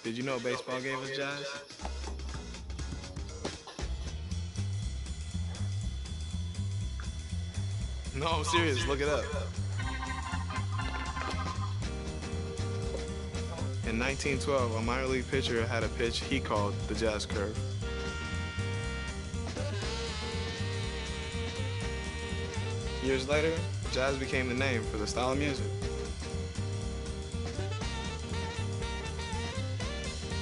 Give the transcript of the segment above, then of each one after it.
Did you know baseball gave us jazz? No, I'm serious. Look it up. In 1912, a minor league pitcher had a pitch he called the jazz curve. Years later, jazz became the name for the style of music.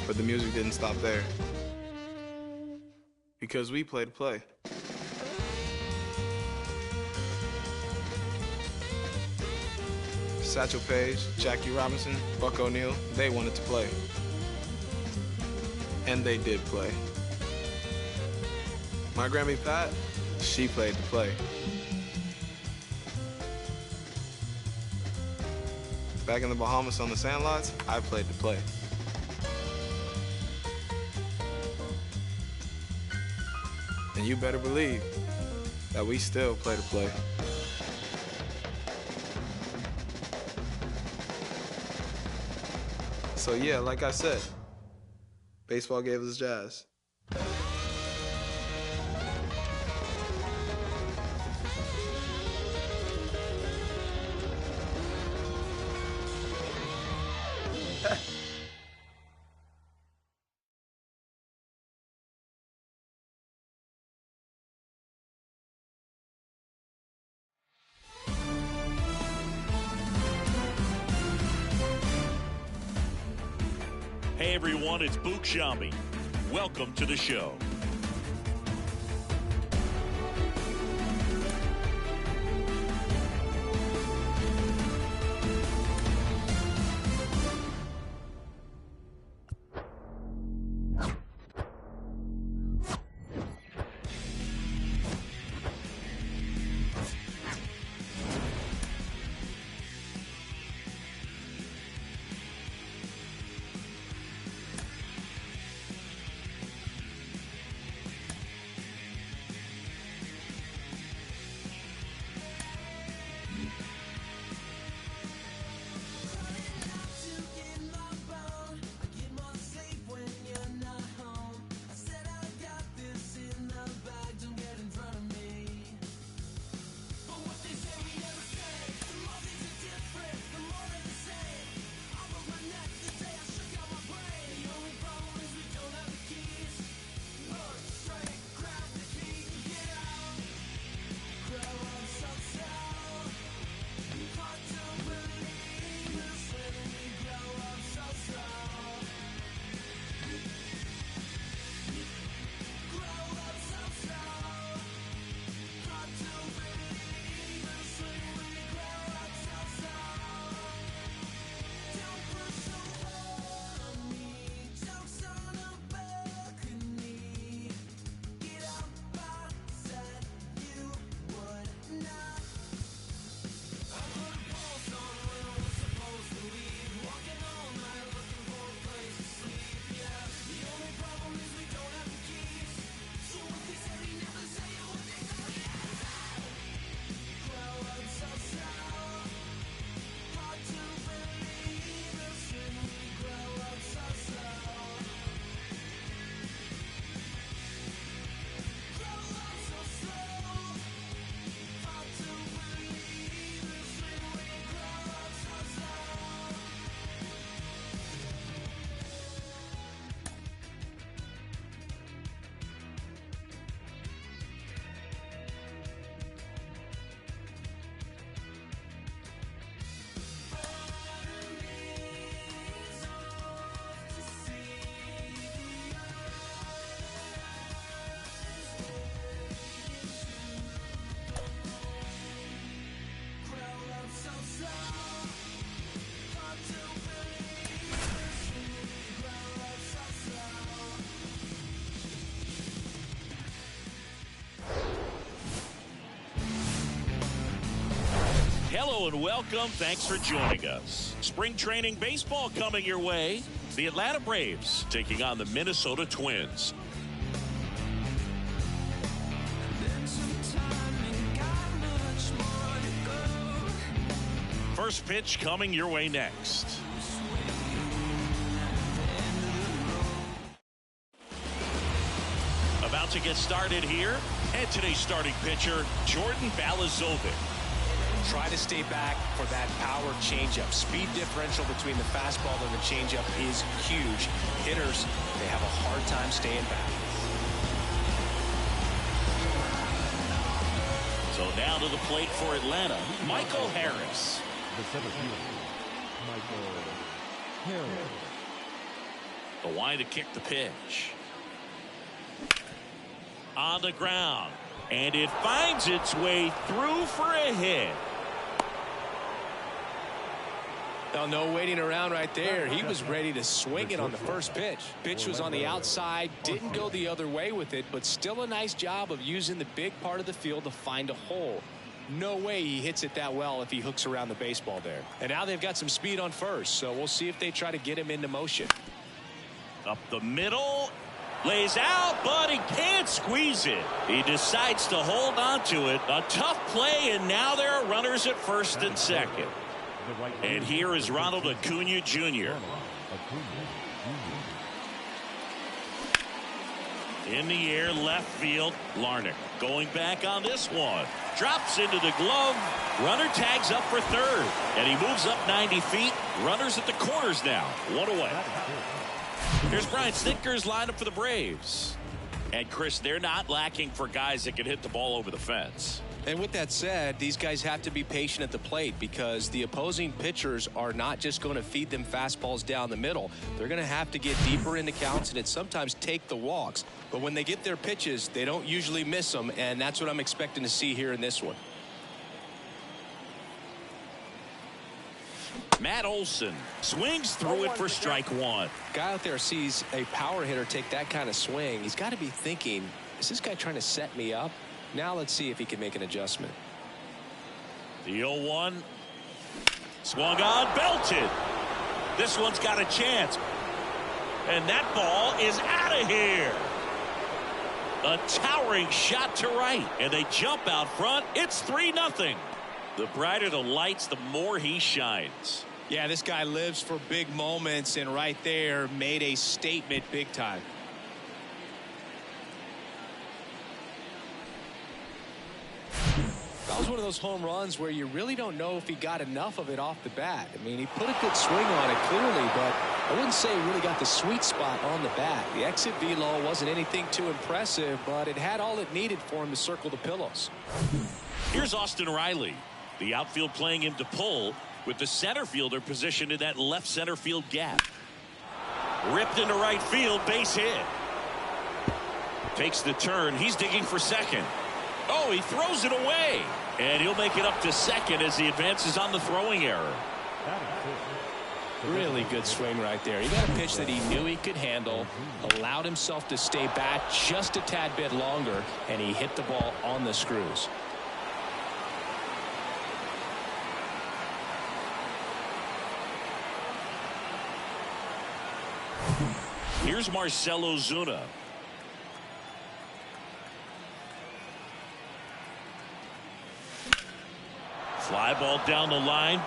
But the music didn't stop there. Because we play to play. Satchel Paige, Jackie Robinson, Buck O'Neil, they wanted to play. And they did play. My Grammy Pat, she played to play. Back in the Bahamas on the sandlots, I played to play. And you better believe that we still play to play. So yeah, like I said, baseball gave us jazz. Hey everyone, it's Book Shambi. Welcome to the show. Hello and welcome. Thanks for joining us. Spring training baseball coming your way. The Atlanta Braves taking on the Minnesota Twins. First pitch coming your way next. to get started here. And today's starting pitcher, Jordan Balazovic. Try to stay back for that power changeup. Speed differential between the fastball and the changeup is huge. Hitters, they have a hard time staying back. So now to the plate for Atlanta, Michael Harris. The center fielder, Michael Harris. The wind to kick the pitch. On the ground. And it finds its way through for a hit. Well, no waiting around right there. He was ready to swing it on the first pitch. Pitch was on the outside, didn't go the other way with it, but still a nice job of using the big part of the field to find a hole. No way he hits it that well if he hooks around the baseball there. And now they've got some speed on first, so we'll see if they try to get him into motion. Up the middle. Lays out, but he can't squeeze it. He decides to hold on to it. A tough play, and now there are runners at first and second. And here is Ronald Acuna Jr. In the air, left field. Larnach going back on this one. Drops into the glove. Runner tags up for third. And he moves up 90 feet. Runners at the corners now. One away. Here's Brian Snitker's lineup for the Braves. And Chris, they're not lacking for guys that can hit the ball over the fence. And with that said, these guys have to be patient at the plate because the opposing pitchers are not just going to feed them fastballs down the middle. They're going to have to get deeper into counts and sometimes take the walks. But when they get their pitches, they don't usually miss them, and that's what I'm expecting to see here in this one. Matt Olson swings through it for strike one. Guy out there sees a power hitter take that kind of swing. He's got to be thinking, is this guy trying to set me up? Now let's see if he can make an adjustment. The 0-1. Swung on, belted. This one's got a chance. And that ball is out of here. A towering shot to right. And they jump out front. It's 3-0. The brighter the lights, the more he shines. Yeah, this guy lives for big moments, and right there made a statement big time. That was one of those home runs where you really don't know if he got enough of it off the bat. I mean, he put a good swing on it clearly, but I wouldn't say he really got the sweet spot on the bat. The exit velo wasn't anything too impressive, but it had all it needed for him to circle the pillows. Here's Austin Riley. The outfield playing him to pull with the center fielder positioned in that left center field gap. Ripped into right field, base hit. Takes the turn. He's digging for second. Oh, he throws it away. And he'll make it up to second as he advances on the throwing error. Really good swing right there. He got a pitch that he knew he could handle, allowed himself to stay back just a tad bit longer, and he hit the ball on the screws. Here's Marcell Ozuna. Fly ball down the line.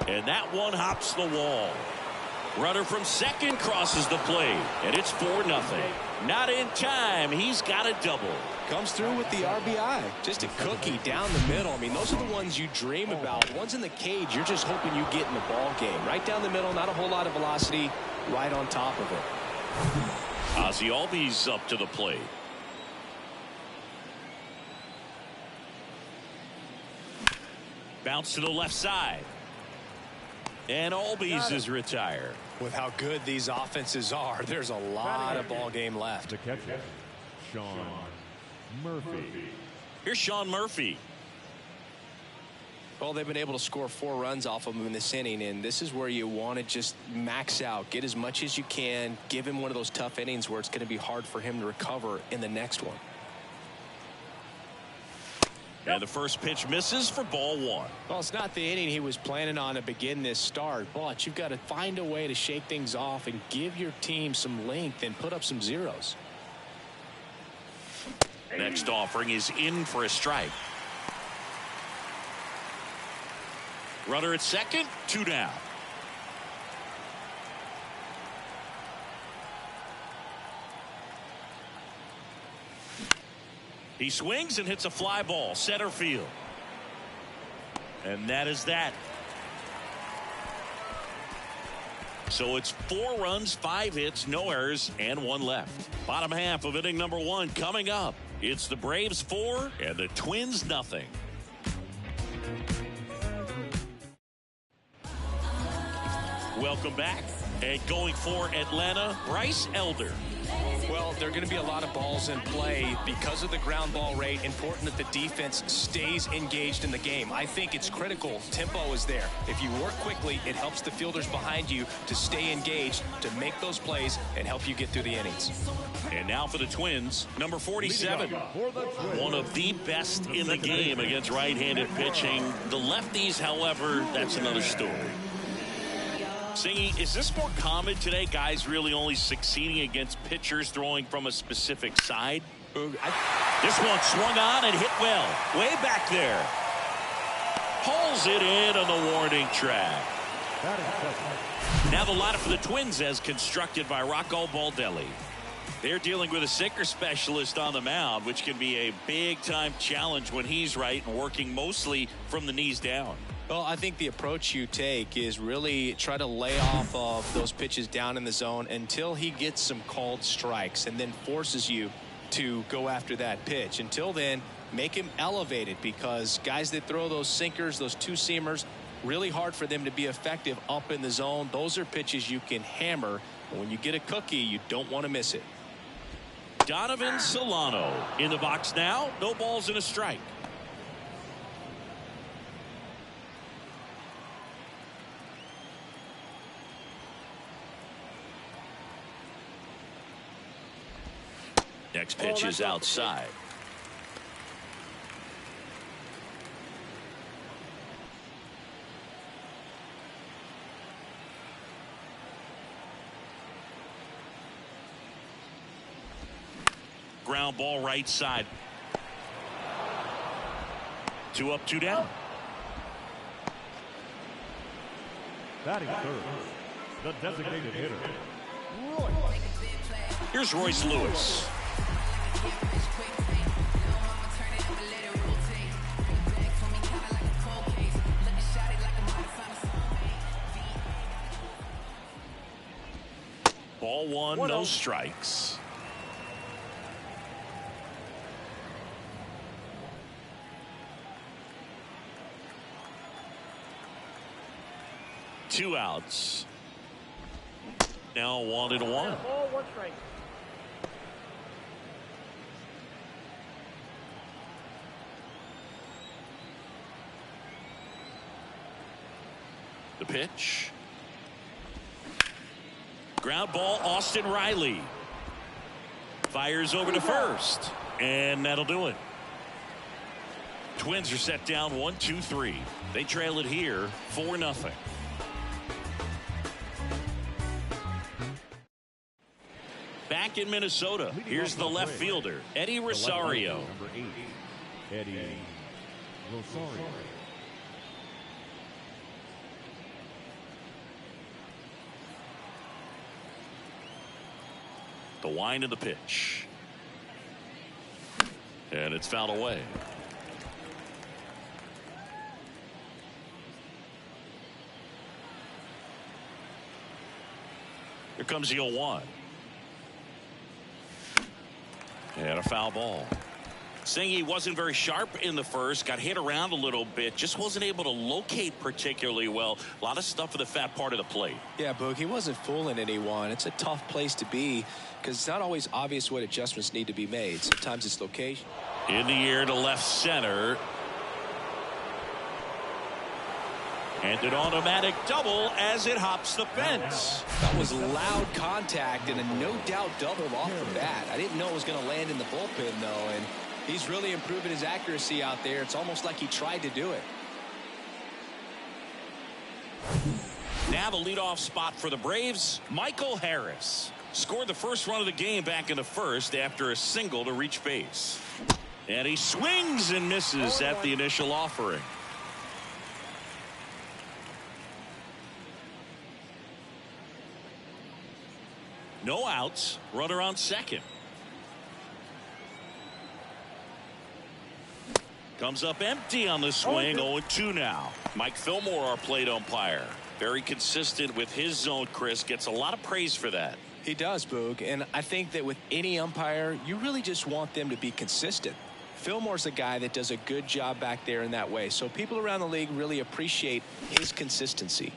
And that one hops the wall. Runner from second crosses the plate. And it's 4-0. Not in time. He's got a double. Comes through with the RBI. Just a cookie down the middle. I mean, those are the ones you dream about. Ones in the cage, you're just hoping you get in the ball game. Right down the middle, not a whole lot of velocity. Right on top of it. Ozzie Albies up to the plate. Bounce to the left side. And Albies is retired. With how good these offenses are, there's a lot of ball game left. The catcher, Sean Murphy. Here's Sean Murphy. Well, they've been able to score 4 runs off of him in this inning, and this is where you want to just max out, get as much as you can, give him one of those tough innings where it's going to be hard for him to recover in the next one. And the first pitch misses for ball 1. Well, it's not the inning he was planning on to begin this start, but you've got to find a way to shake things off and give your team some length and put up some zeros. Next offering is in for a strike. Runner at second, 2 down. He swings and hits a fly ball center field. And that is that. So it's 4 runs, 5 hits, no errors, and 1 left. Bottom half of inning number 1 coming up. It's the Braves 4 and the Twins nothing. Welcome back. And going for Atlanta, Bryce Elder. Well, there are going to be a lot of balls in play because of the ground ball rate. Important that the defense stays engaged in the game. I think it's critical. Tempo is there. If you work quickly, it helps the fielders behind you to stay engaged, to make those plays, and help you get through the innings. And now for the Twins, number 47. One of the best in the game against right-handed pitching. The lefties, however, that's another story. Singy, is this more common today? Guys really only succeeding against pitchers throwing from a specific side? This one swung on and hit well. Way back there. Pulls it in on the warning track. Now the lineup for the Twins as constructed by Rocco Baldelli. They're dealing with a sinker specialist on the mound, which can be a big-time challenge when he's right and working mostly from the knees down. Well, I think the approach you take is really try to lay off of those pitches down in the zone until he gets some called strikes and then forces you to go after that pitch. Until then, make him elevated, because guys that throw those sinkers, those two-seamers, really hard for them to be effective up in the zone. Those are pitches you can hammer. And when you get a cookie, you don't want to miss it. Donovan Solano in the box now. No balls and a strike. Next pitch is outside. Ground ball right side. 2 up, 2 down. Batting third, the designated hitter, Roy. Here's Royce Lewis. Ball 1, no strikes. Two outs. Now 1-1. Ball, 1 strike. The pitch. Ground ball, Austin Riley. Fires over to first. And that'll do it. Twins are set down 1-2-3. They trail it here 4-0. Back in Minnesota, here's the left fielder, Eddie Rosario. Number 8, Eddie Rosario. The wind of the pitch. And it's fouled away. Here comes the 0-1. And a foul ball. Singy wasn't very sharp in the first, got hit around a little bit, just wasn't able to locate particularly well. A lot of stuff for the fat part of the plate. Yeah, Boog, he wasn't fooling anyone. It's a tough place to be because it's not always obvious what adjustments need to be made. Sometimes it's location. In the air to left center. And an automatic double as it hops the fence. That was loud contact and a no-doubt double off the bat. I didn't know it was going to land in the bullpen, though, and he's really improving his accuracy out there. It's almost like he tried to do it. Now the leadoff spot for the Braves, Michael Harris. Scored the first run of the game back in the first after a single to reach base. And he swings and misses at the initial offering. No outs, runner on second. Comes up empty on the swing. 0-2 now. Mike Fillmore, our plate umpire. Very consistent with his zone, Chris. Gets a lot of praise for that. He does, Boog. And I think that with any umpire, you really just want them to be consistent. Fillmore's a guy that does a good job back there in that way. So people around the league really appreciate his consistency.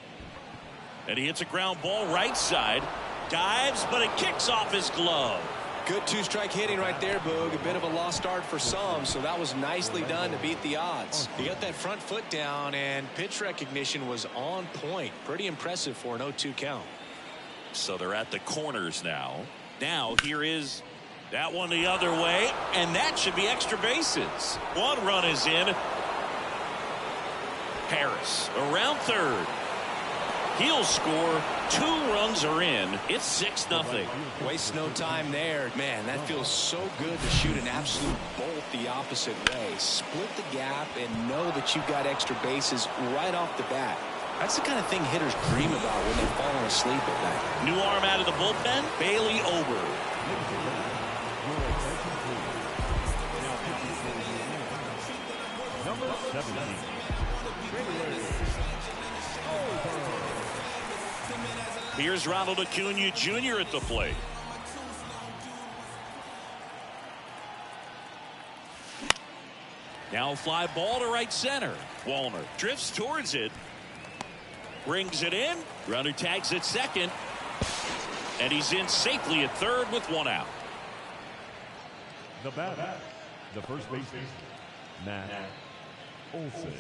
And he hits a ground ball right side. Dives, but it kicks off his glove. Good two-strike hitting right there, Boog. A bit of a lost start for some, so that was nicely done to beat the odds. He got that front foot down, and pitch recognition was on point. Pretty impressive for an 0-2 count. So they're at the corners now. Now here is that one the other way, and that should be extra bases. One run is in. Harris around third. He'll score. 2 runs are in. It's 6-0. Waste no time there. Man, that feels so good to shoot an absolute bolt the opposite way. Split the gap and know that you've got extra bases right off the bat. That's the kind of thing hitters dream about when they're falling asleep at night. New arm out of the bullpen. Bailey over. Number 17. Here's Ronald Acuna Jr. at the plate. Now fly ball to right center. Wallner drifts towards it. Brings it in. Runner tags at second. And he's in safely at third with 1 out. The batter, the first baseman, Matt Olson.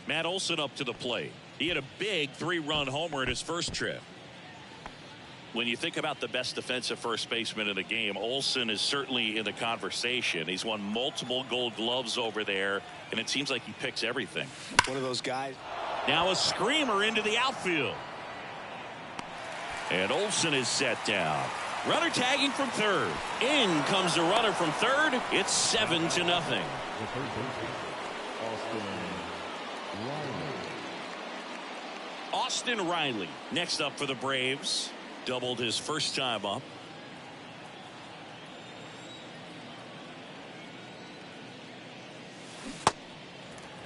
Matt Olson up to the plate. He had a big 3-run homer in his first trip. When you think about the best defensive first baseman in the game, Olson is certainly in the conversation. He's won multiple Gold Gloves over there, and it seems like he picks everything. One of those guys. Now a screamer into the outfield. And Olson is set down. Runner tagging from third. In comes the runner from third. It's 7-0. The third baseman, Austin Riley next up for the Braves. Doubled his first time up.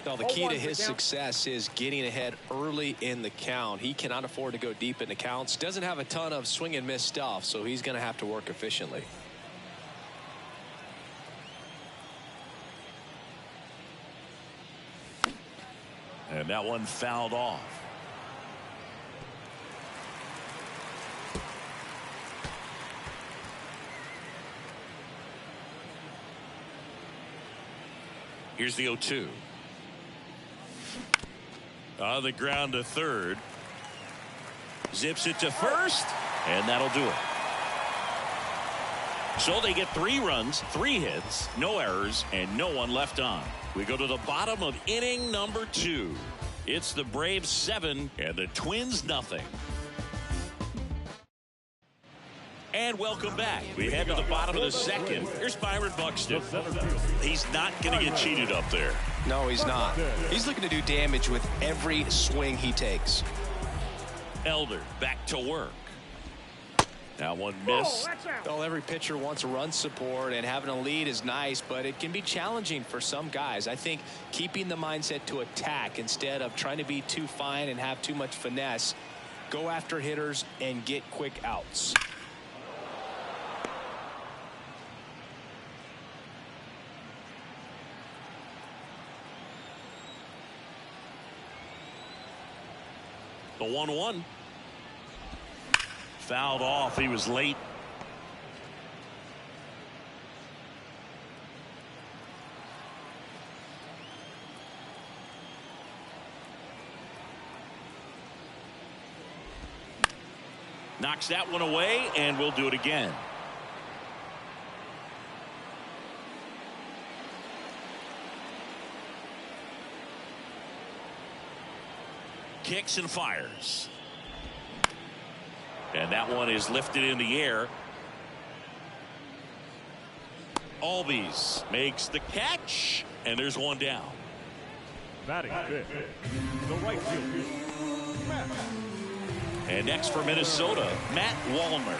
Well, the key to his success is getting ahead early in the count. He cannot afford to go deep in the counts. Doesn't have a ton of swing and miss stuff, so he's going to have to work efficiently. And that one fouled off. Here's the 0-2. On the ground to third. Zips it to first, and that'll do it. So they get 3 runs, 3 hits, no errors, and no one left on. We go to the bottom of inning number 2. It's the Braves 7 and the Twins nothing. And welcome back. We head to the bottom of the second. Here's Byron Buxton. He's not going to get cheated up there. No, he's not. He's looking to do damage with every swing he takes. Elder back to work. Now one miss. Well, every pitcher wants run support, and having a lead is nice, but it can be challenging for some guys. I think keeping the mindset to attack instead of trying to be too fine and have too much finesse. Go after hitters and get quick outs. The 1-1. Fouled off. He was late. Knocks that one away, and we'll do it again. Kicks and fires. And that one is lifted in the air. Albies makes the catch, and there's one down. batting fifth, the right fielder, Matt. And next for Minnesota, Matt Wallner.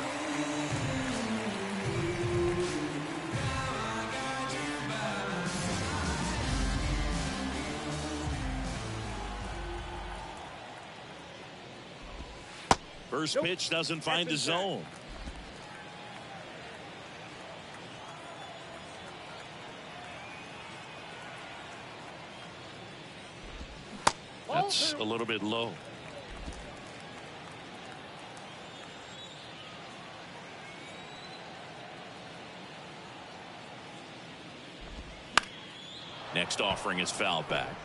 First pitch doesn't find the zone. That's a little bit low. Next offering is foul back.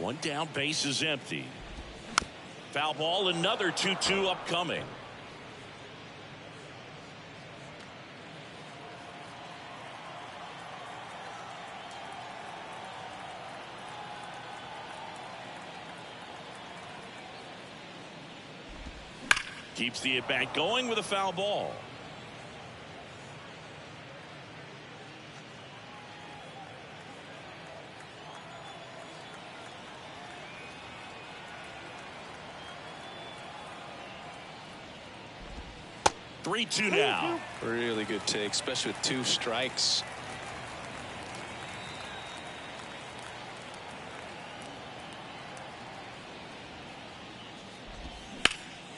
One down, base is empty. Foul ball, another 2-2 upcoming. Keeps the at-bat going with a foul ball. Three-two now. Really good take, especially with 2 strikes.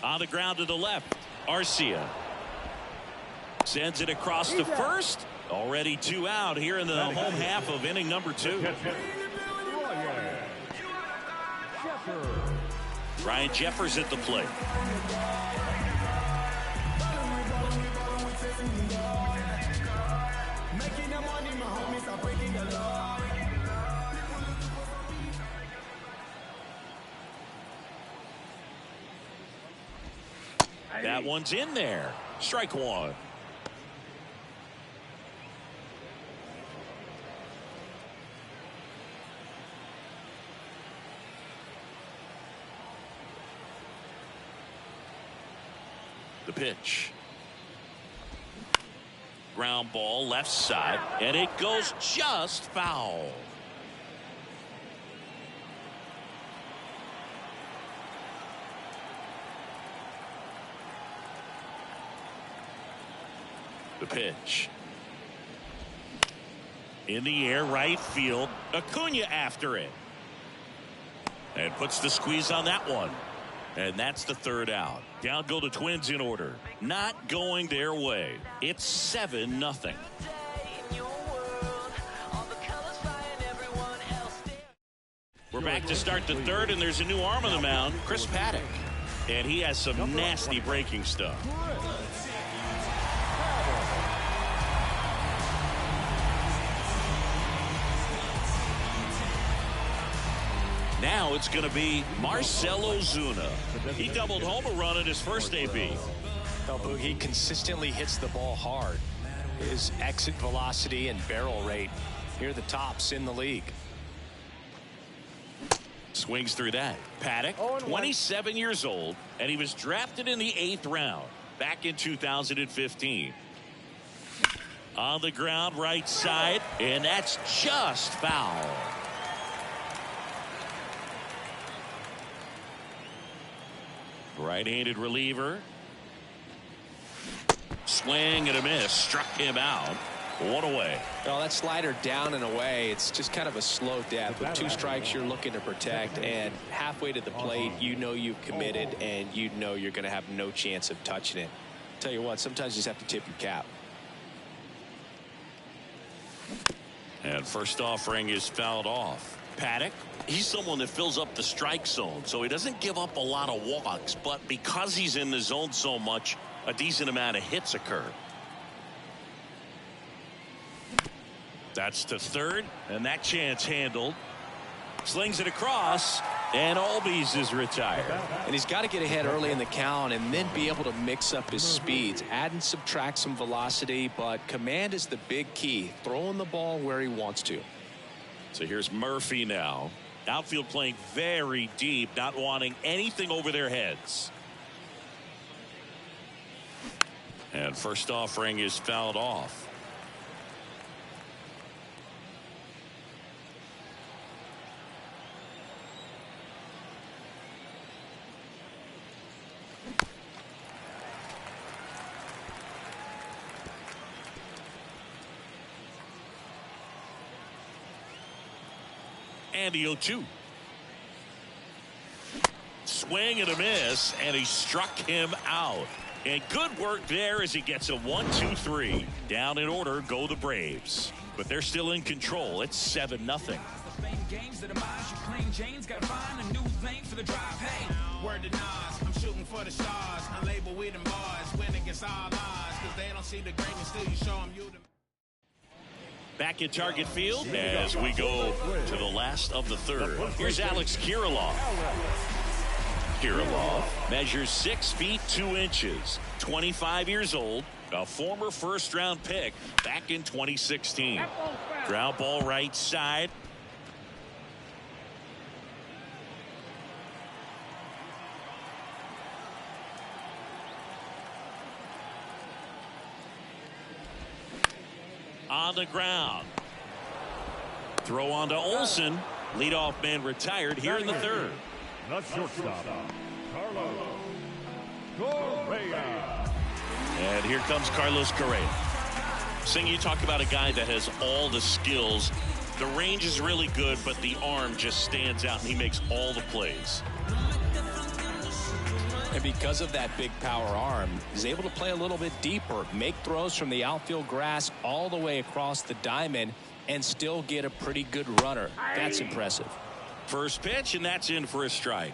On the ground to the left. Arcia sends it across to first. Already 2 out here in the home half of inning number 2. Ryan Jeffers at the plate. That one's in there. Strike 1. The pitch. Ground ball left side, and it goes just foul. The pitch. In the air, right field. Acuna after it. And puts the squeeze on that one. And that's the 3rd out. Down go the Twins in order. Not going their way. It's 7-0. We're back to start the 3rd, and there's a new arm on the mound, Chris Paddock. And he has some nasty breaking stuff. Now it's going to be Marcell Ozuna. He doubled home a run at his first AB. Oh, he consistently hits the ball hard. His exit velocity and barrel rate, here are the tops in the league. Swings through that. Paddock, 27 years old, and he was drafted in the 8th round back in 2015. On the ground, right side, and that's just foul. Right-handed reliever. Swing and a miss. Struck him out. 1 away. Well, that slider down and away, it's just kind of a slow death. With 2 strikes, you're looking to protect, and halfway to the plate, you know you've committed, and you know you're going to have no chance of touching it. Tell you what, sometimes you just have to tip your cap. And first offering is fouled off. Paddock, he's someone that fills up the strike zone, so he doesn't give up a lot of walks, but because he's in the zone so much, a decent amount of hits occur. That's to 3rd, and that chance handled. Slings it across, and Albies is retired. And he's got to get ahead early in the count and then be able to mix up his speeds, add and subtract some velocity, but command is the big key, throwing the ball where he wants to. So here's Murphy now. Outfield playing very deep, not wanting anything over their heads. And first offering is fouled off. And the 0-2. Swing and a miss, and he struck him out. And good work there as he gets a 1-2-3. Down in order go the Braves. But they're still in control. It's 7-0. Word to Nas, I'm shooting for the stars. Unlabeled with them bars. Win against all odds. Cause they don't see the greatness till you show them you the. Back at Target Field as we go to the last of the third. Here's Alex Kirilloff. Kirilloff measures 6 feet 2 inches, 25 years old, a former first-round pick back in 2016. Ground ball right side. On the ground. Throw on to Olsen. Leadoff man retired here in the third. The shortstop, Carlos Correa. And here comes Carlos Correa. Sing, you talk about a guy that has all the skills. The range is really good, but the arm just stands out, and he makes all the plays. And because of that big power arm, he's able to play a little bit deeper, make throws from the outfield grass all the way across the diamond, and still get a pretty good runner. That's impressive. First pitch, and that's in for a strike.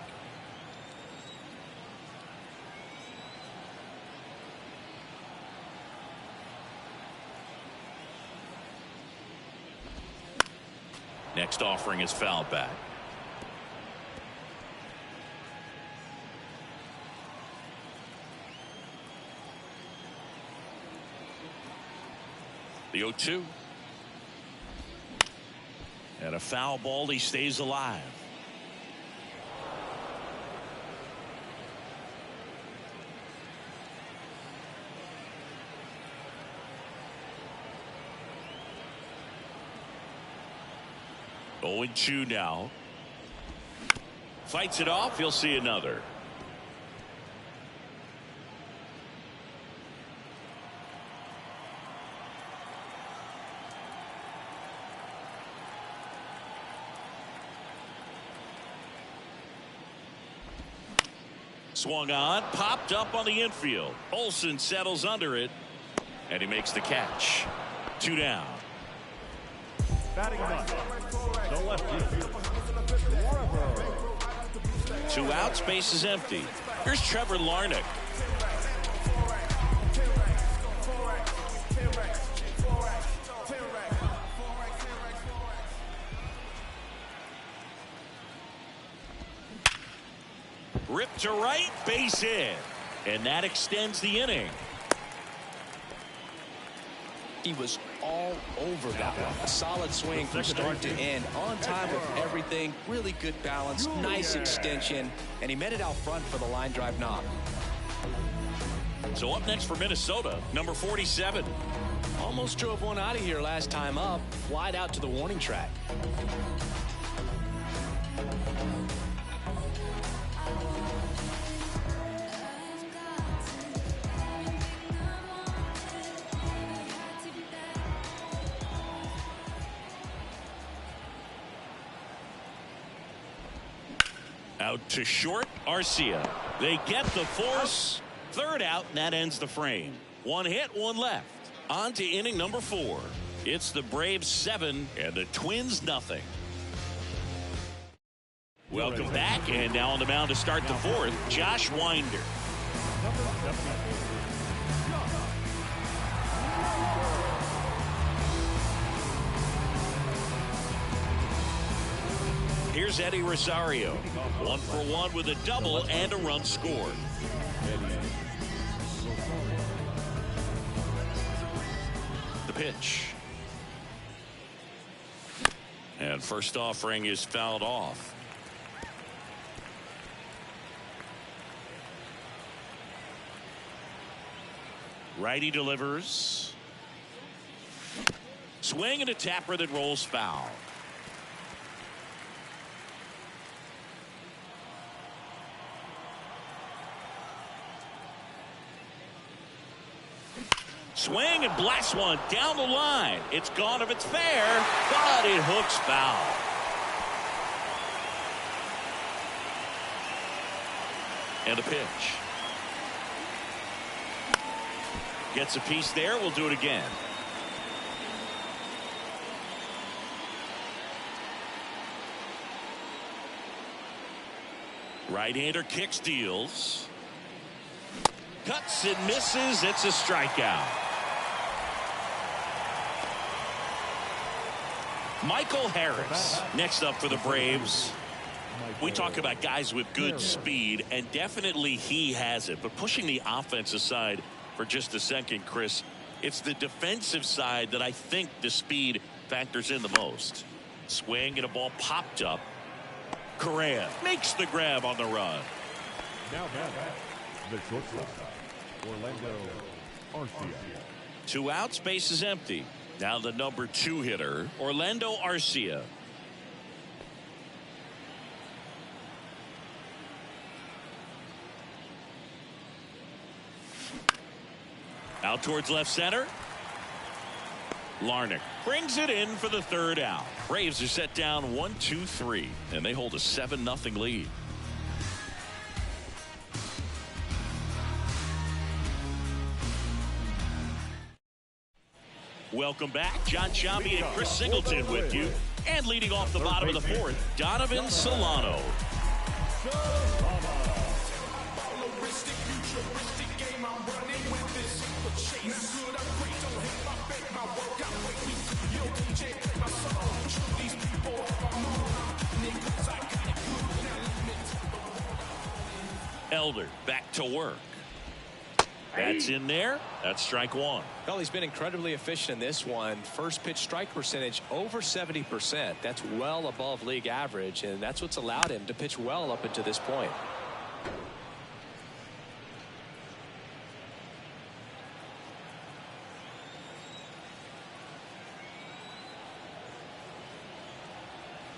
Next offering is fouled back. The 0-2. And a foul ball. He stays alive. Oh, 0-2 now. Fights it off. He'll see another. Swung on, popped up on the infield. Olsen settles under it, and he makes the catch. 2 down. Batting box, the left fielder, 2 outs, base is empty. Here's Trevor Larnach. Ripped to right, base hit. And that extends the inning. He was all over that one. A solid swing from start to end. On time with everything. Really good balance. Nice extension. And he met it out front for the line drive knock. So up next for Minnesota, number 47. Almost drove one out of here last time up. Flied out to the warning track. Out to short, Arcia. They get the force. Third out, and that ends the frame. 1 hit, 1 left. On to inning number 4. It's the Braves 7 and the Twins nothing. Welcome back, and now on the mound to start the 4th, Josh Winder. Here's Eddie Rosario. 1 for 1 with a double and a run scored. The pitch. And first offering is fouled off. Righty delivers. Swing and a tapper that rolls foul. Swing and blast one down the line. It's gone if it's fair, but it hooks foul. And a pitch. Gets a piece there. We'll do it again. Right-hander kick steals. Cuts and misses. It's a strikeout. Michael Harris next up for the Braves. We talk about guys with good speed, and definitely he has it. But pushing the offensive side for just a second, Chris, it's the defensive side that I think the speed factors in the most. Swing and a ball popped up. Correa makes the grab on the run. Now the shortstop, Orlando Arcia. 2 outs, base is empty. Now the number 2 hitter, Orlando Arcia. Out towards left center. Larnach brings it in for the 3rd out. Braves are set down 1-2-3, and they hold a 7-0 lead. Welcome back. John Sciambi and Chris Singleton with you. And leading off the bottom of the 4th, Donovan Solano. Elder back to work. That's in there. That's strike 1. Well, he's been incredibly efficient in this one. First pitch strike percentage over 70%. That's well above league average, and that's what's allowed him to pitch well up until this point.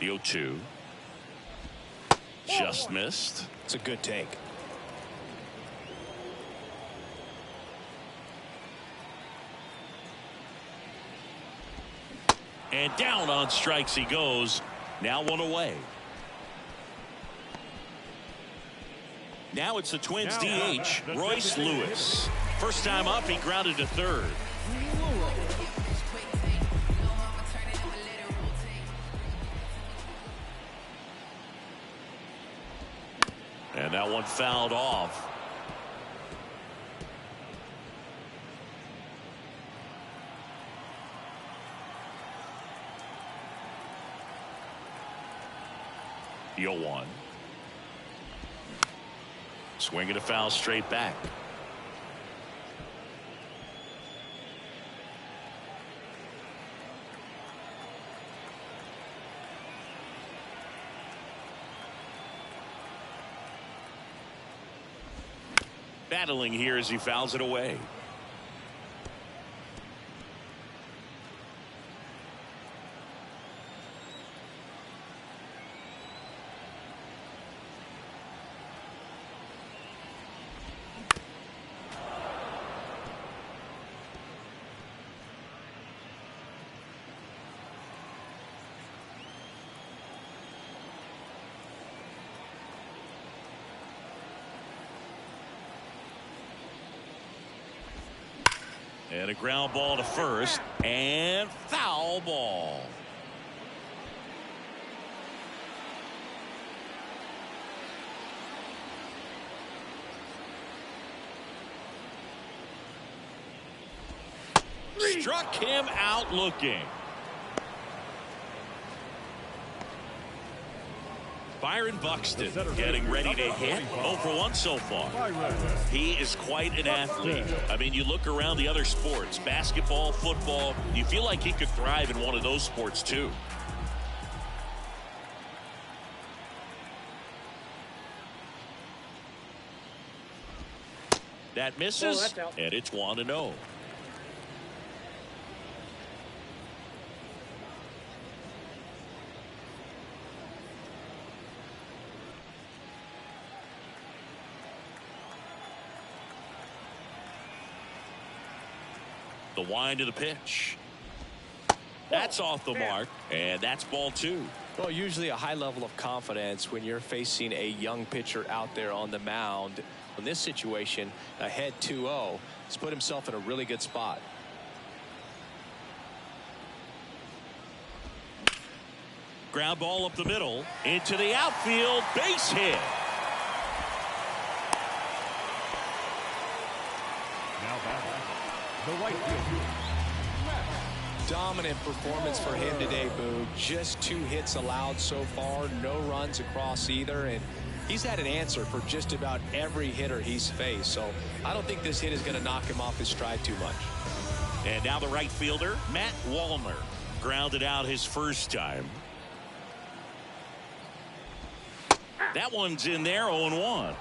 The 0-2. Just missed. It's a good take. And down on strikes he goes. Now 1 away. Now it's the Twins DH, Royce Lewis. First time up, he grounded to 3rd. And that one fouled off. The 0-1. Swinging a foul straight back. Battling here as he fouls it away. And a ground ball to first, and foul ball. Struck him out looking. Byron Buxton getting ready to hit. 0 for 1 so far. He is quite an athlete. I mean, you look around the other sports, basketball, football, you feel like he could thrive in one of those sports too. That misses, and it's 1-0. The wind of the pitch. That's off the mark, and that's ball 2. Well, usually a high level of confidence when you're facing a young pitcher out there on the mound. In this situation, ahead 2-0, he's put himself in a really good spot. Ground ball up the middle, into the outfield, base hit. Now back, the right field. Dominant performance for him today, Boo. Just 2 hits allowed so far, no runs across either, and he's had an answer for just about every hitter he's faced. So I don't think this hit is going to knock him off his stride too much. And now the right fielder, Matt Wallner, grounded out his first time. That one's in there, 0-1.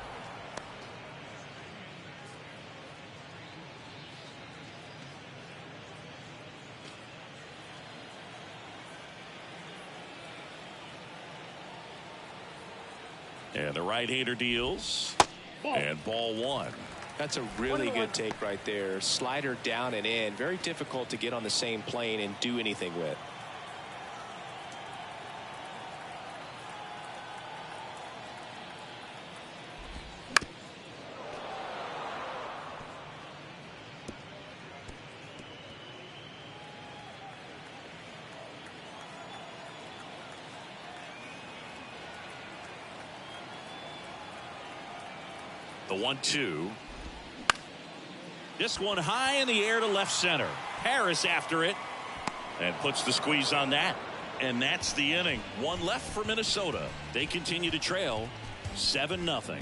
And the right-hander deals. And ball 1. That's a really good take right there. Slider down and in. Very difficult to get on the same plane and do anything with. The 1-2. This one high in the air to left center. Harris after it and puts the squeeze on that. And that's the inning. 1 left for Minnesota. They continue to trail 7-0.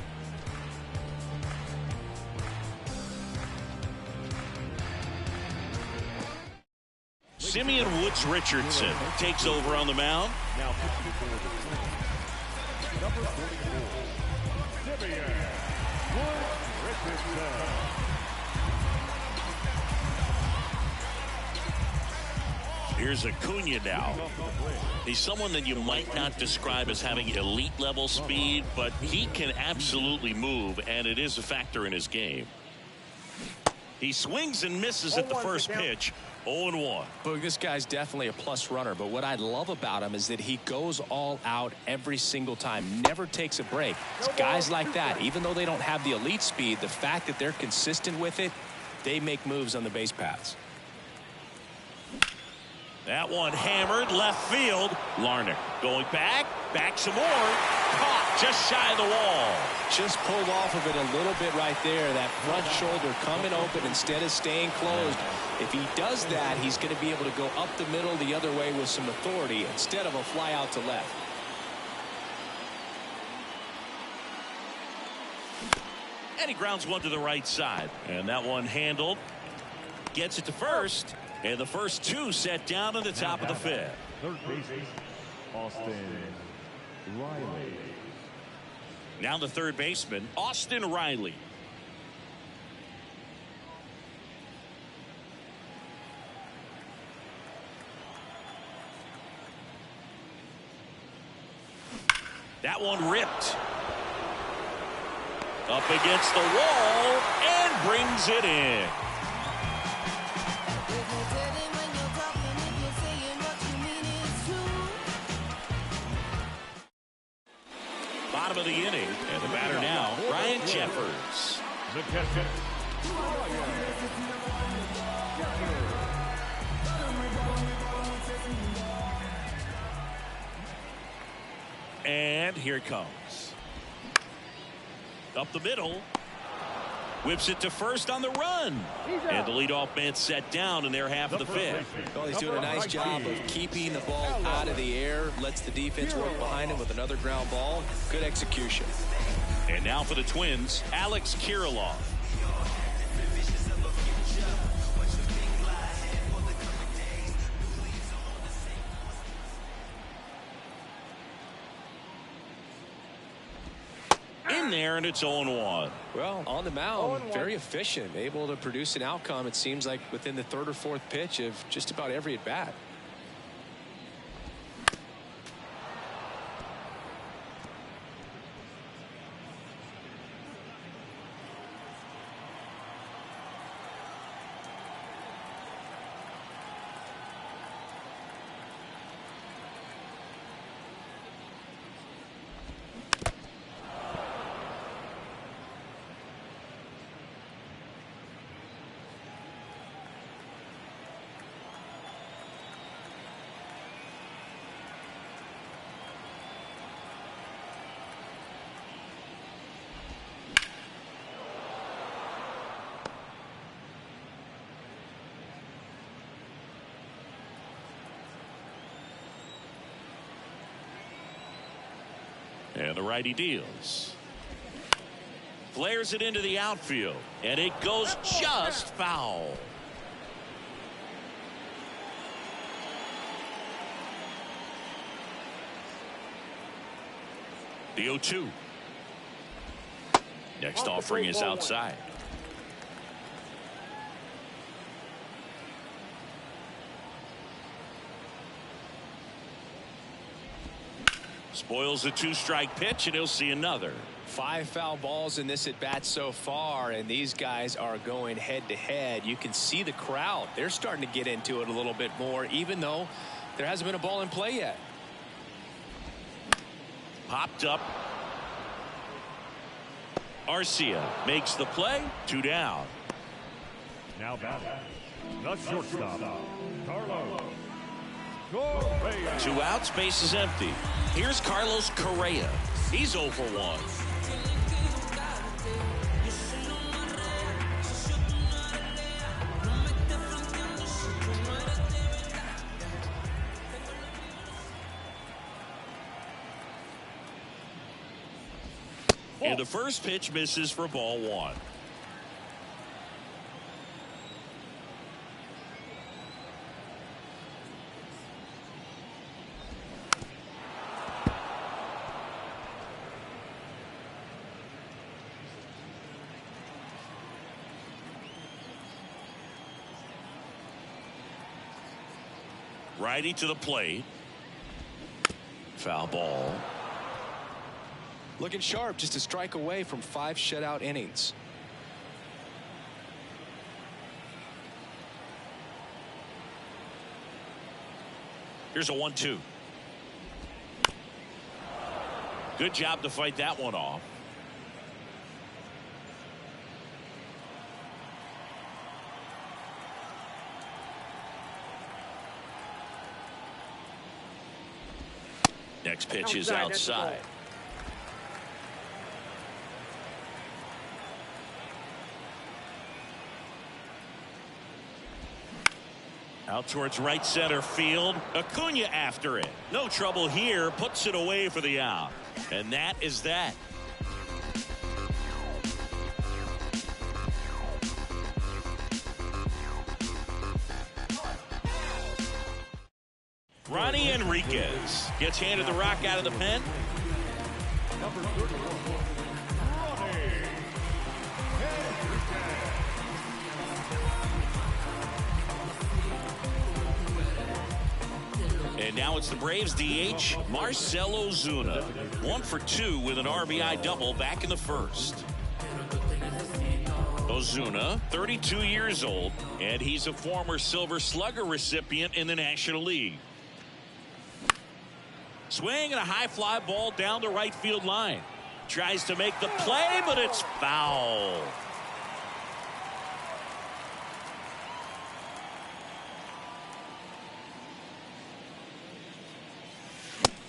Simeon Woods Richardson takes over on the mound. Now pitching for the Twins, number 44, Simeon Woods Richardson. Here's Acuna now. He's someone that you might not describe as having elite level speed, but he can absolutely move, and it is a factor in his game. He swings and misses at the first pitch. 0-1. Boog, this guy's definitely a plus runner, but what I love about him is that he goes all out every single time, never takes a break. It's guys like that, even though they don't have the elite speed, the fact that they're consistent with it, they make moves on the base paths. That one hammered left field. Larnach going back some more. Caught just shy of the wall. Just pulled off of it a little bit right there. That front shoulder coming open instead of staying closed. If he does that, he's going to be able to go up the middle the other way with some authority instead of a fly out to left. And he grounds one to the right side. And that one handled. Gets it to first. And the first 2 set down at the top of the 5th. Third baseman, Austin Riley. Now the third baseman, Austin Riley. That one ripped. Up against the wall and brings it in. Bottom of the inning, and the batter now, Ryan Jeffers. The catcher, and here it comes. Up the middle. Whips it to first on the run. And the leadoff man set down in their half of the 5th. Well, he's doing a nice job of keeping the ball out of the air. Lets the defense work behind him with another ground ball. Good execution. And now for the Twins, Alex Kirilloff. In there, and it's 0-1. Well, on the mound, very efficient, able to produce an outcome, it seems like, within the third or fourth pitch of just about every at bat. And the righty deals. Flares it into the outfield, and it goes just foul. The 0-2. Next offering is outside. Spoils the 2-strike pitch, and he'll see another. 5 foul balls in this at bat so far, and these guys are going head to head. You can see the crowd. They're starting to get into it a little bit more, even though there hasn't been a ball in play yet. Popped up. Arcia makes the play. 2 down. Now batting, the shortstop, Carlos Correa. 2 outs, base is empty. Here's Carlos Correa. He's 0 for 1. And the first pitch misses for ball 1. Righty to the plate. Foul ball. Looking sharp, just a strike away from 5 shutout innings. Here's a 1-2. Good job to fight that one off. Next pitch is outside. Out towards right center field. Acuna after it. No trouble here. Puts it away for the out. And that is that. Ronnie Enriquez gets handed the rock out of the pen. Number 31, Ronnie Enriquez. And now it's the Braves DH, Marcell Ozuna. 1 for 2 with an RBI double back in the first. Ozuna, 32 years old, and he's a former Silver Slugger recipient in the National League. Swing and a high fly ball down the right field line. Tries to make the play, but it's foul.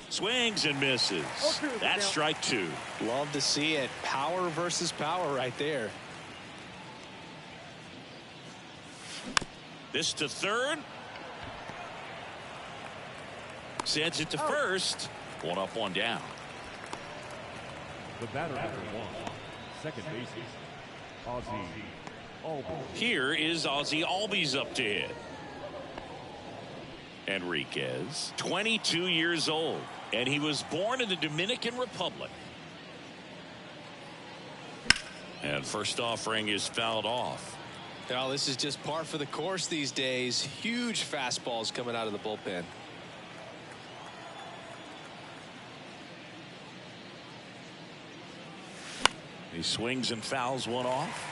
Swings and misses. That's strike 2. Love to see it. Power versus power right there. This to third. Sends it to first. 1 up, 1 down. The batter number 1, second baseman, Ozzie Albies. Here is Ozzie Albies up to hit. Enriquez, 22 years old, and he was born in the Dominican Republic. And first offering is fouled off. Well, this is just par for the course these days. Huge fastballs coming out of the bullpen. He swings and fouls one off.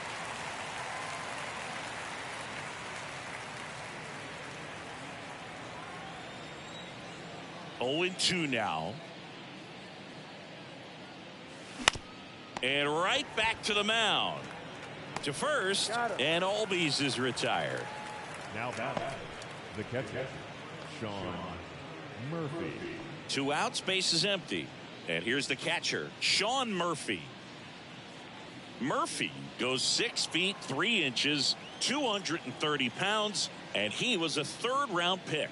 Oh, 0-2 now. And right back to the mound. To first, and Albies is retired. Now back, the catcher, Sean Murphy. 2 outs, base is empty. And here's the catcher, Sean Murphy. Murphy goes 6 feet 3 inches, 230 pounds, and he was a 3rd-round pick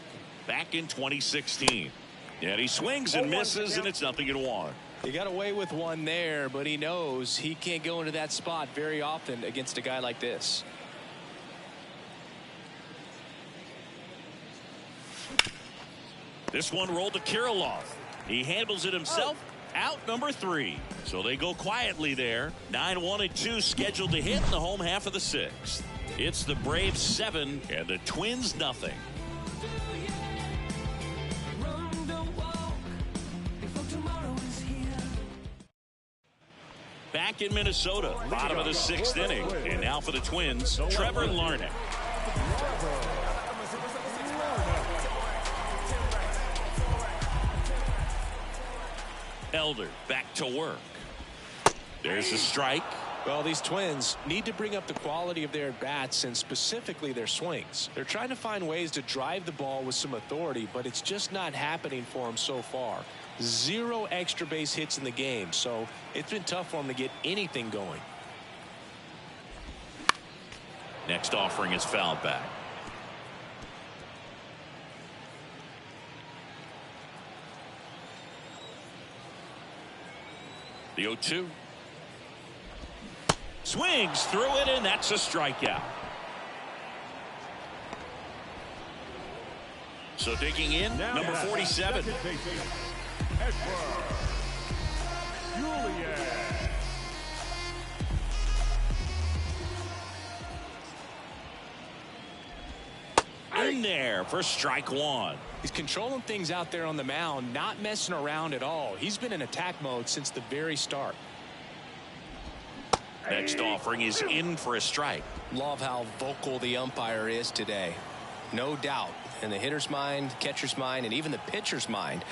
back in 2016. And he swings and misses, and it's 0-1. He got away with one there, but he knows he can't go into that spot very often against a guy like this. This one rolled to Kirilloff. He handles it himself. Out number 3. So they go quietly there. 9-1-2 scheduled to hit in the home half of the 6th. It's the Braves 7 and the Twins nothing. Back in Minnesota, bottom of the 6th inning. And now for the Twins, Trevor Larnach. Elder back to work. There's a strike. Well, these Twins need to bring up the quality of their bats and specifically their swings. They're trying to find ways to drive the ball with some authority, but it's just not happening for them so far. 0 extra base hits in the game, so it's been tough for them to get anything going. Next offering is fouled back. The 0-2. Swings through it, and that's a strikeout. So digging in, number 47. In there for strike 1. He's controlling things out there on the mound, not messing around at all. He's been in attack mode since the very start. Next offering is in for a strike. Love how vocal the umpire is today. No doubt in the hitter's mind, catcher's mind, and even the pitcher's mind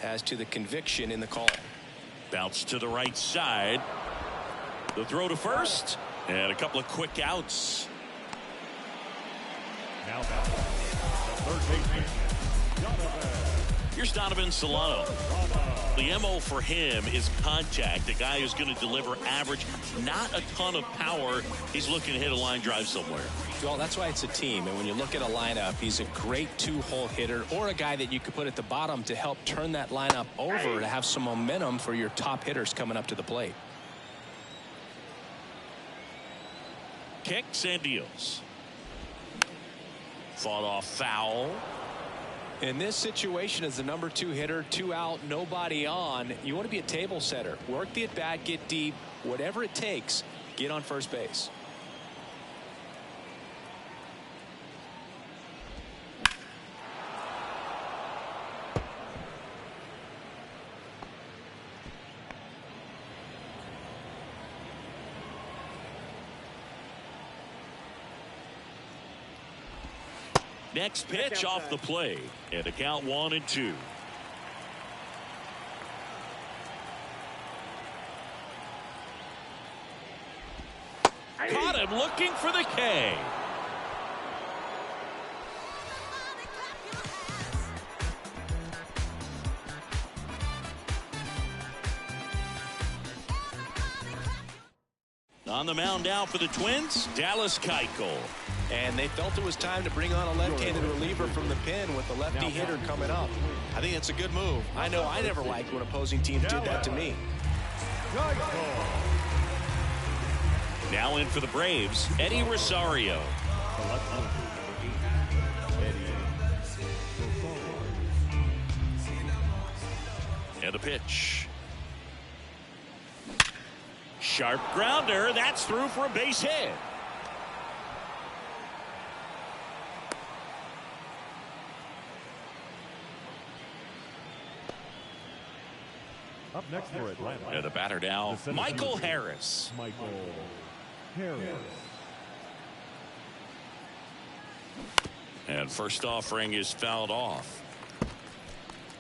as to the conviction in the call. Bounce to the right side. The throw to first, and a couple of quick outs. Now back, the third baseman, Here's Donovan Solano. The MO for him is contact. A guy who's going to deliver average, not a ton of power. He's looking to hit a line drive somewhere. Well, that's why it's a team. And when you look at a lineup, he's a great 2-hole hitter or a guy that you could put at the bottom to help turn that lineup over to have some momentum for your top hitters coming up to the plate. Kicks and deals. Fought off foul. In this situation, as the number 2 hitter, 2 out, nobody on, you want to be a table setter. Work the at bat, get deep, whatever it takes, get on first base. Next pitch off the play, and a count 1-2. Caught him looking for the K. On the mound now for the Twins, Dallas Keuchel. And they felt it was time to bring on a left-handed reliever from the pen with the lefty hitter coming up. I think it's a good move. I know I never liked when opposing teams did that to me. Now in for the Braves, Eddie Rosario. And a pitch. Sharp grounder. That's through for a base hit. Up next for Atlanta. And the batter now, Michael Harris. Michael Harris. And first offering is fouled off.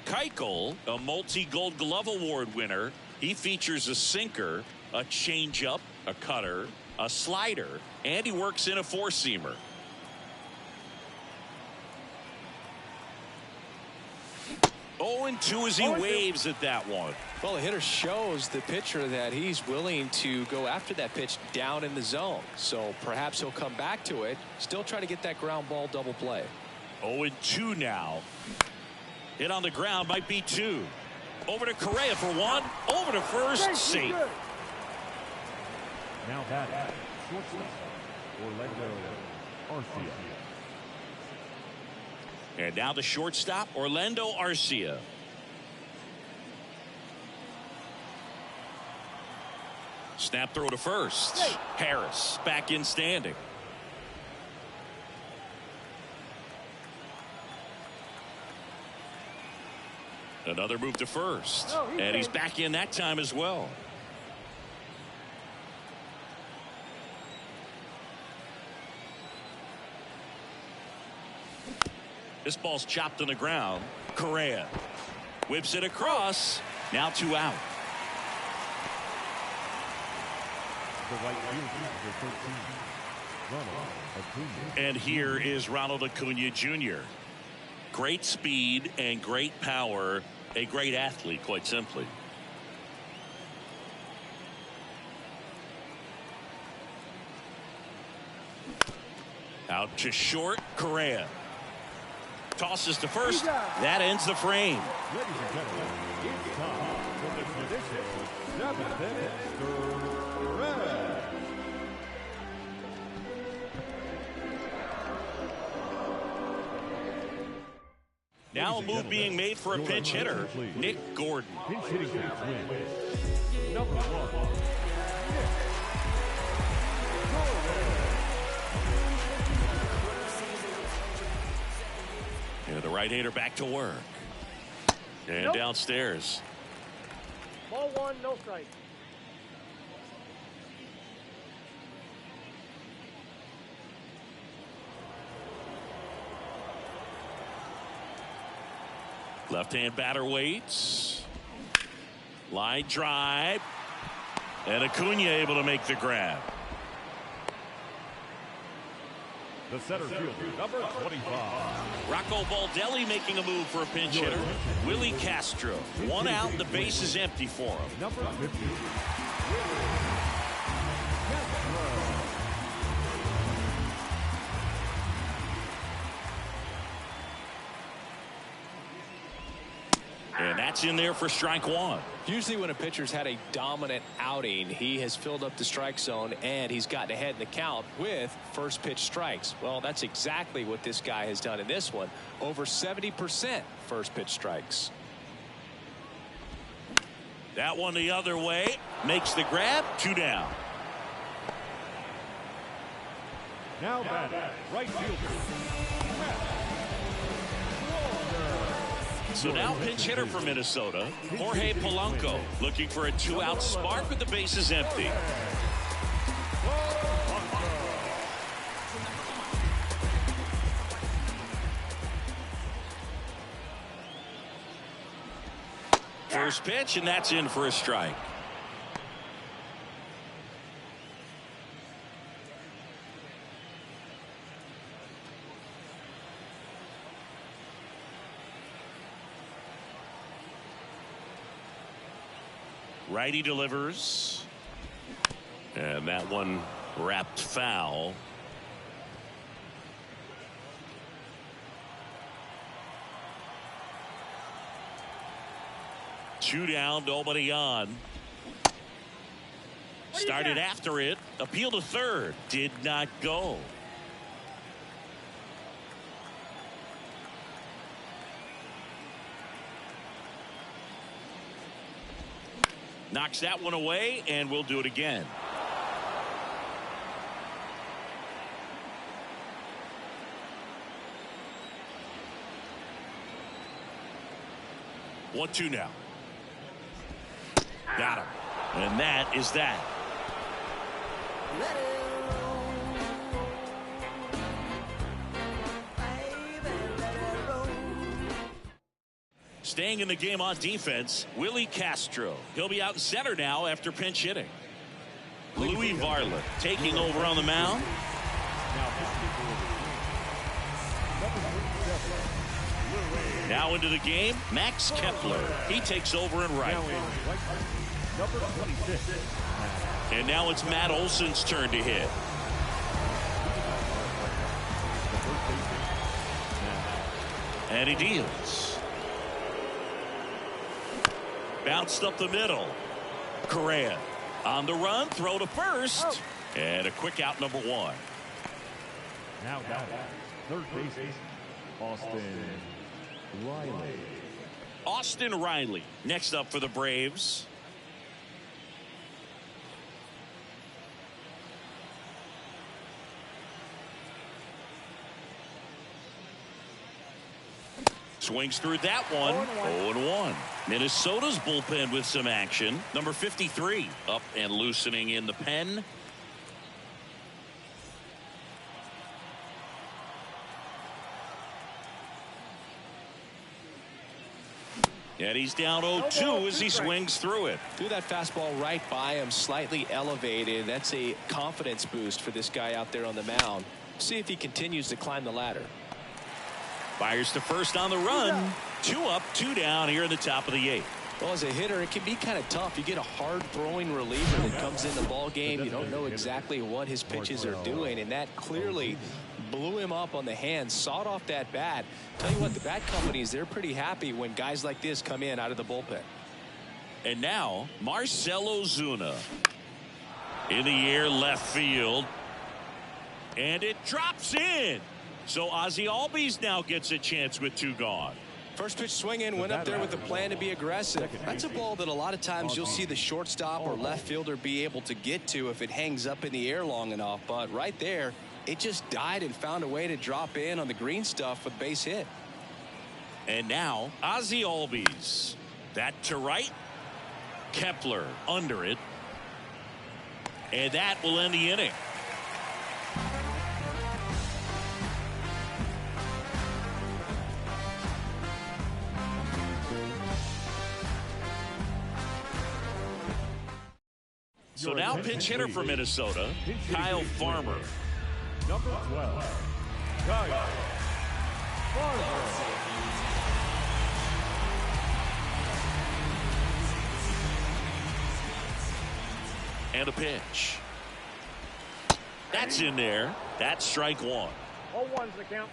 Keuchel, a multi-Gold Glove Award winner. He features a sinker, a changeup, a cutter, a slider, and he works in a four-seamer. Oh, and 2 as he waves at that one. Well, the hitter shows the pitcher that he's willing to go after that pitch down in the zone. So perhaps he'll come back to it. Still try to get that ground ball double play. 0-2 now. Hit on the ground, might be 2. Over to Correa for 1. Over to first, safe. Now batting, shortstop, Orlando Arcia. And now the shortstop, Orlando Arcia. Snap throw to first. Harris back in standing. Another move to first. And he's back in that time as well. This ball's chopped on the ground. Correa whips it across. Now 2 out. The right fielder, number 13, Ronald Acuna. And here is Ronald Acuna Jr. Great speed and great power. A great athlete, quite simply. Out to short. Correa tosses to first. That ends the frame. Ladies and gentlemen, it's time for the traditional 7th stretch. Now a move being made for a pinch hitter, Nick Gordon. Pinch hitting for the Twins, number 1, And the right-hander back to work. And downstairs. Ball 1, no strike. Left-hand batter waits. Line drive. And Acuna able to make the grab. the center fielder, number 25. Rocco Baldelli making a move for a pinch hitter. Willie Castro. 1 out, the base is empty for him. Number 50. And that's in there for strike 1. Usually when a pitcher's had a dominant outing, he has filled up the strike zone and he's gotten ahead in the count with first pitch strikes. Well, that's exactly what this guy has done in this one. Over 70% first pitch strikes. That one the other way. Makes the grab. 2 down. Now batting, right fielder. So now pinch hitter for Minnesota, Jorge Polanco, looking for a 2-out spark with the bases empty. First pitch, and that's in for a strike. Righty delivers. And that one wrapped foul. Two down, nobody on. Started after it. Appeal to third. Did not go. Knocks that one away, and we'll do it again. One, two now. Got him. And that is that. Staying in the game on defense, Willie Castro. He'll be out in center now after pinch hitting. Louis Varland taking over on the mound. Now into the game, Max Kepler. He takes over in right. Number 26. And now it's Matt Olson's turn to hit. And he deals. Bounced up the middle. Correa on the run, throw to first. And a quick out, number one. Now down. Third baseman, Austin Riley. Austin Riley next up for the Braves. Swings through that one. 0-1. Minnesota's bullpen with some action. Number 53 up and loosening in the pen. And he's down 0-2 as he swings through it. Threw that fastball right by him, slightly elevated. That's a confidence boost for this guy out there on the mound. See if he continues to climb the ladder. Fires to first on the run. 2 up, 2 down here in the top of the 8th. Well, as a hitter, it can be kind of tough. You get a hard-throwing reliever that comes in the ball game. You don't know exactly what his pitches are doing, and that clearly blew him up on the hand, sawed off that bat. Tell you what, the bat companies, they're pretty happy when guys like this come in out of the bullpen. And now, Marcell Ozuna. In the air, left field. And it drops in. So Ozzie Albies now gets a chance with 2 gone. First pitch swinging, went up there with a plan to be aggressive. That's a ball that a lot of times you'll see the shortstop or left fielder be able to get to if it hangs up in the air long enough. But right there, it just died and found a way to drop in on the green stuff with base hit. And now, Ozzie Albies. That to right. Kepler under it. And that will end the inning. So now pinch hitter for Minnesota, Kyle Farmer. Number 12, Kyle Farmer. And a pitch. That's in there. That's strike 1. 0-1's the count.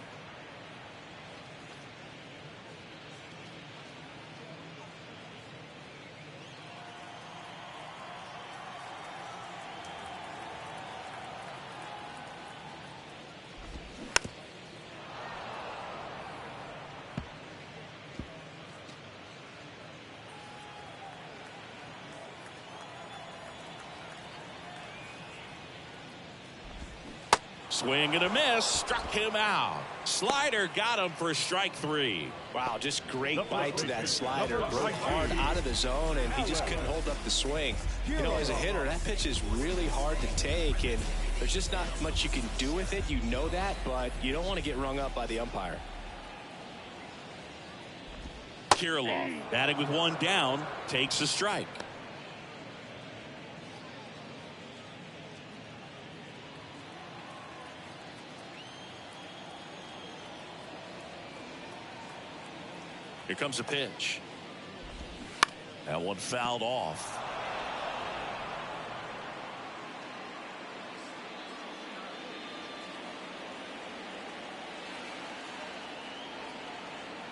Swing and a miss, struck him out. Slider got him for strike 3. Wow, just great bite to that slider. Broke hard out of the zone, and he just couldn't hold up the swing. You know, as a hitter, that pitch is really hard to take, and there's just not much you can do with it. You know that, but you don't want to get rung up by the umpire. Kirilloff, batting with 1 down, takes a strike. Here comes a pitch. That one fouled off.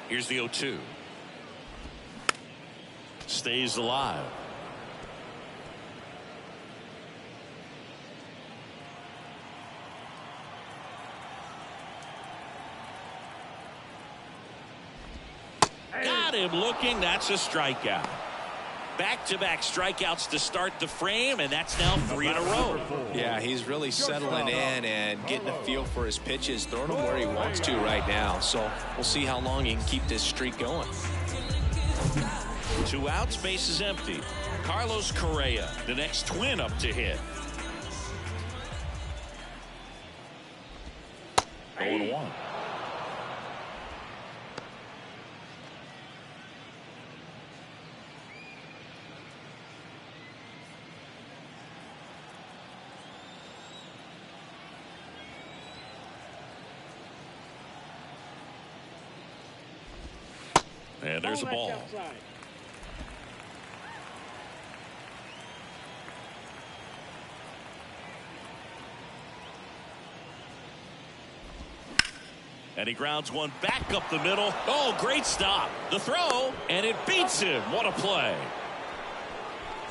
Here's the 0-2. Stays alive. Got him looking. That's a strikeout. Back-to-back strikeouts to start the frame, and that's now 3 in a row. Yeah, he's really settling in and getting a feel for his pitches, throwing them where he wants to right now. So we'll see how long he can keep this streak going. 2 outs, base is empty. Carlos Correa, the next Twin up to hit. 0-1. And there's a ball. And he grounds one back up the middle. Oh, great stop. The throw, and it beats him. What a play.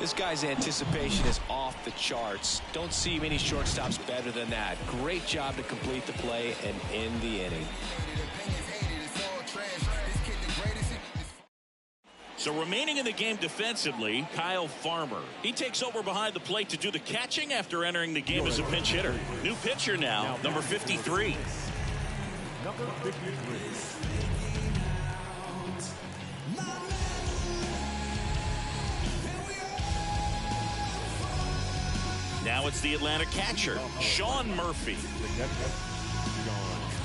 This guy's anticipation is off the charts. Don't see many shortstops better than that. Great job to complete the play and end the inning. So remaining in the game defensively, Kyle Farmer. He takes over behind the plate to do the catching after entering the game as a pinch hitter. New pitcher now, number 53. Number 53. Now it's the Atlanta catcher, Sean Murphy.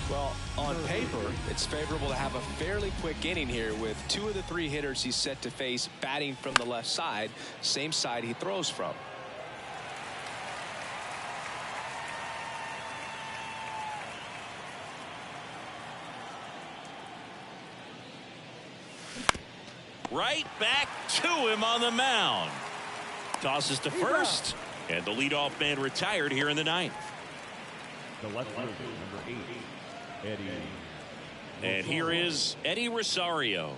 Well, on paper, it's favorable to have a fairly quick inning here with 2 of the 3 hitters he's set to face batting from the left side, same side he throws from. Right back to him on the mound. Tosses to first, and the leadoff man retired here in the 9th. The left fielder, number 8, Eddie. And here is Eddie Rosario.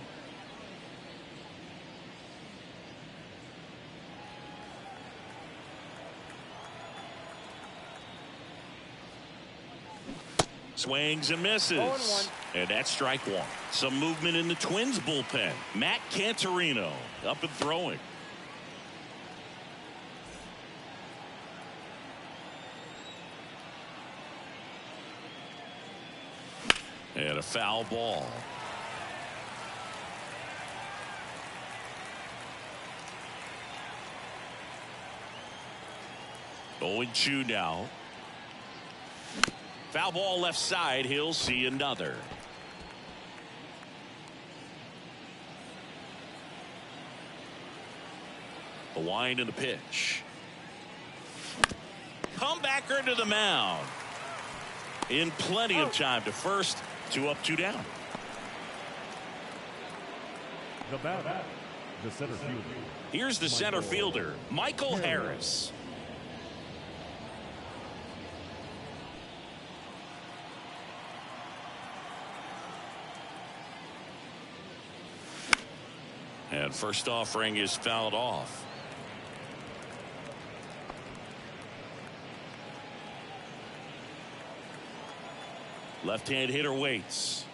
Swings and misses. And that's strike 1. Some movement in the Twins bullpen. Matt Cantorino up and throwing. And a foul ball. Oh, 0-2 now. Foul ball left side. He'll see another. The wind and the pitch. Comebacker to the mound. In plenty of time to first. 2 up, 2 down. The batter, the center fielder. Here's the center fielder, Michael Harris. And first offering is fouled off. Left-hand hitter waits.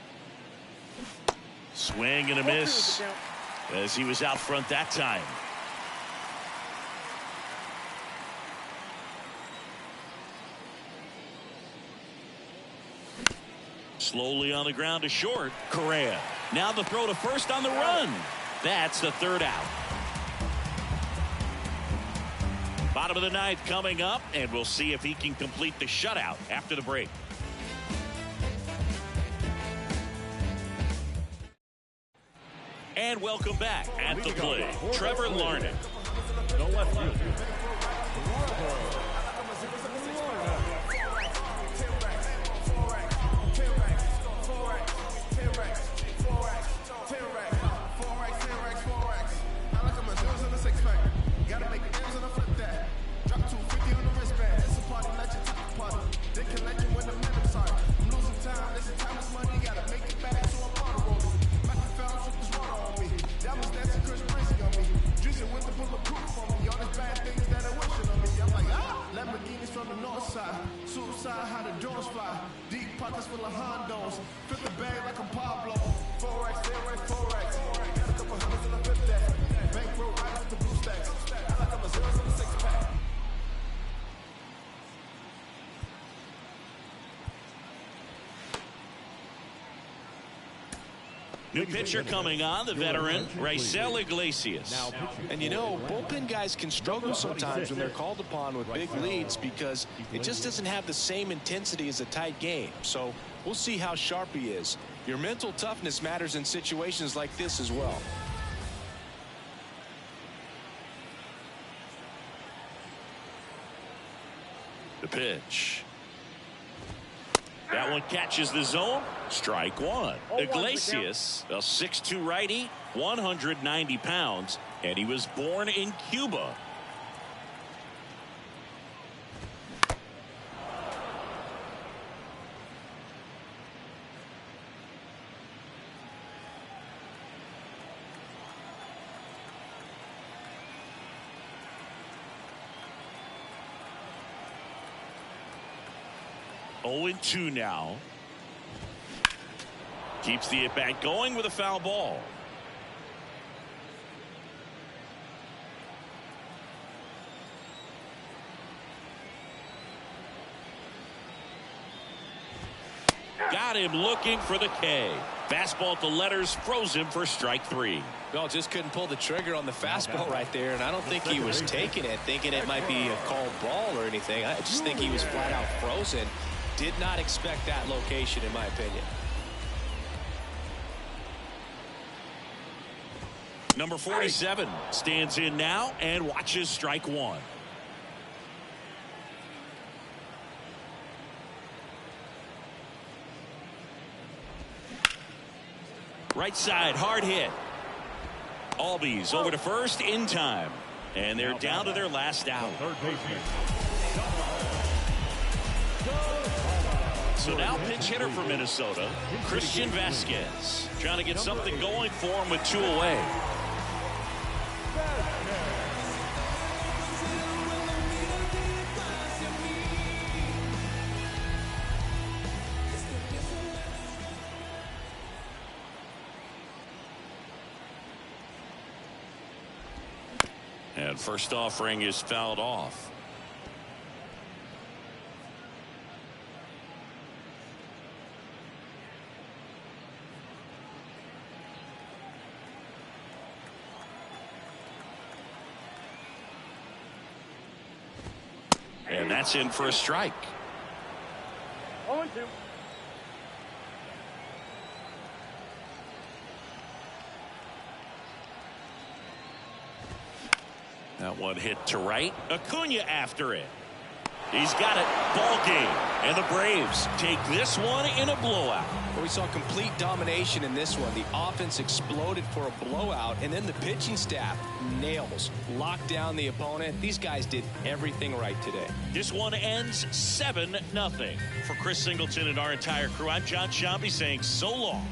Swing and a miss as he was out front that time. Slowly on the ground to short. Correa. Now the throw to first on the run. That's the 3rd out. Bottom of the 9th coming up, and we'll see if he can complete the shutout after the break. And welcome back at the plate, Trevor Larnach. The left fielder. Suicide, how the doors fly. Deep pockets full of Hondos. Fit the bag like a Pablo. Forex, stay away, Forex. Got a couple hundreds in the fifth that. Bankroll right off the New pitcher coming on, the veteran, Raisel Iglesias. And you know, bullpen guys can struggle sometimes when they're called upon with big leads because it just doesn't have the same intensity as a tight game. So we'll see how sharp he is. Your mental toughness matters in situations like this as well. The pitch. That one catches the zone. Strike one. Iglesias, a 6'2" righty, 190 pounds, and he was born in Cuba. Oh, 2 now. Keeps the at-bat going with a foul ball. Got him looking for the K. Fastball at the letters froze him for strike 3. Well, just couldn't pull the trigger on the fastball right there, and I don't think he was taking it, thinking it might be a called ball or anything. I just think he was flat out frozen. Did not expect that location, in my opinion. Number 47 stands in now and watches strike 1. Right side, hard hit. Albies over to first in time. And they're down to their last out. So now pinch hitter for Minnesota, Christian Vasquez. Trying to get something going for him with 2 away. And first offering is fouled off. And that's in for a strike. 0-2. That one hit to right. Acuna after it. He's got it. Ball game. And the Braves take this one in a blowout. Well, we saw complete domination in this one. The offense exploded for a blowout, and then the pitching staff nails. Locked down the opponent. These guys did everything right today. This one ends 7-0. For Chris Singleton and our entire crew, I'm John Shambi saying so long.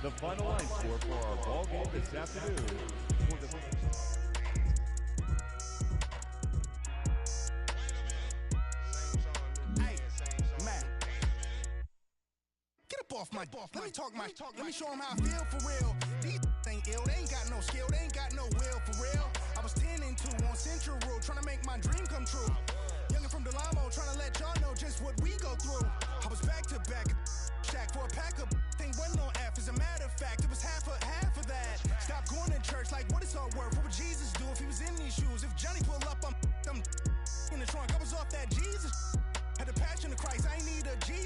The final line score for our ball game this afternoon. Get up off my let me talk my let me show them how I feel for real. These ain't ill, they ain't got no skill, they ain't got no will for real. I was 10 and 2 on Central Road, trying to make my dream come true. Youngin' from Delamo, trying to let y'all know just what we go through. I was back to back, shack for a pack of thing wasn't on F. As a matter of fact, it was half of that. Stop going to church, like what it's all worth. What would Jesus do if he was in these shoes? If Johnny pull up, I'm in the trunk. I was off that Jesus. Had a passion of Christ, I ain't need a Jesus.